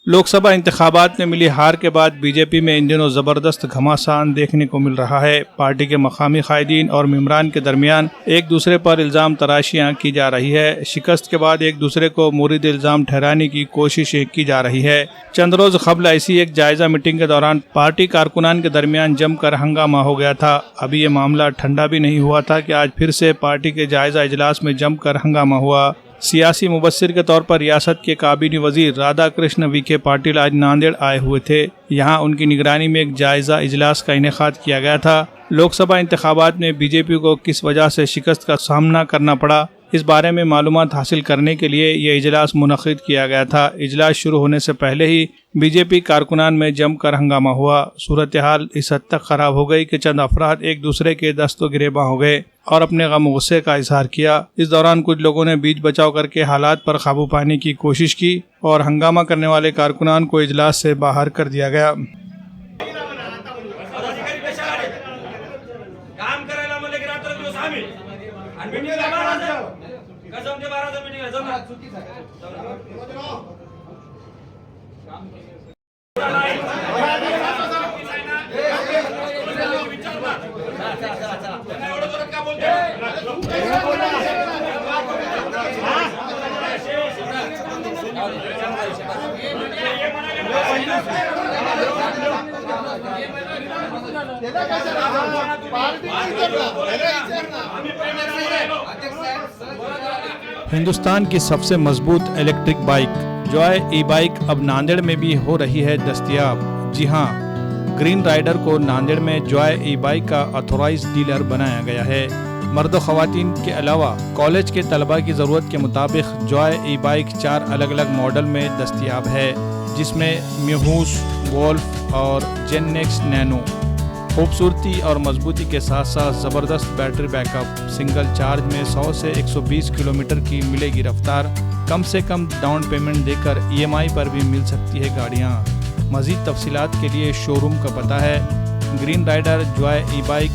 लोकसभा इंतखाबात में मिली हार के बाद बीजेपी में इन दिनों ज़बरदस्त घमासान देखने को मिल रहा है। पार्टी के मकामी कायदीन और मेंबरान के दरमियान एक दूसरे पर इल्ज़ाम तराशियाँ की जा रही है। शिकस्त के बाद एक दूसरे को मुरीद इल्ज़ाम ठहराने की कोशिशें की जा रही है। चंद रोज़ क़ब्ल ऐसी एक जायज़ा मीटिंग के दौरान पार्टी कारकुनान के दरमियान जमकर हंगामा हो गया था। अभी ये मामला ठंडा भी नहीं हुआ था कि आज फिर से पार्टी के जायज़ा इजलास में जमकर हंगामा हुआ। सियासी मुबस्सिर के तौर पर रियासत के काबीनी वजीर राधा कृष्ण विखे पाटिल आज नांदेड़ आए हुए थे। यहाँ उनकी निगरानी में एक जायज़ा इजलास का इनेकाद किया गया था। लोकसभा इंतखाबात में बीजेपी को किस वजह से शिकस्त का सामना करना पड़ा, इस बारे में मालूमात हासिल करने के लिए यह इजलास मुनक़िद किया गया था। इजलास शुरू होने से पहले ही बीजेपी कारकुनान में जमकर हंगामा हुआ। सूरत हाल इस हद तक ख़राब हो गई कि चंद अफराद एक दूसरे के दस्तो गिरेबां हो गए और अपने गम गुस्से का इजहार किया। इस दौरान कुछ लोगों ने बीच बचाव करके हालात पर काबू पाने की कोशिश की और हंगामा करने वाले कारकुनान को इजलास से बाहर कर दिया गया। हिंदुस्तान की सबसे मजबूत इलेक्ट्रिक बाइक जॉय ई बाइक अब नांदेड़ में भी हो रही है दस्तयाब। जी हां, ग्रीन राइडर को नांदेड़ में जॉय ई बाइक का ऑथोराइज डीलर बनाया गया है। मर्द व ख़वातीन के अलावा कॉलेज के तलबा की ज़रूरत के मुताबिक जॉय ई बाइक 4 अलग अलग मॉडल में दस्तयाब है, जिसमें म्यूहूस, वोल्फ और जेननेक्स नैनो। खूबसूरती और मजबूती के साथ साथ ज़बरदस्त बैटरी बैकअप, सिंगल चार्ज में 100 से 120 किलोमीटर की मिलेगी रफ्तार। कम से कम डाउन पेमेंट देकर EMI पर भी मिल सकती है गाड़ियाँ। मज़ीद तफसीलात के लिए शोरूम का पता है ग्रीन राइडर जॉय ई बाइक,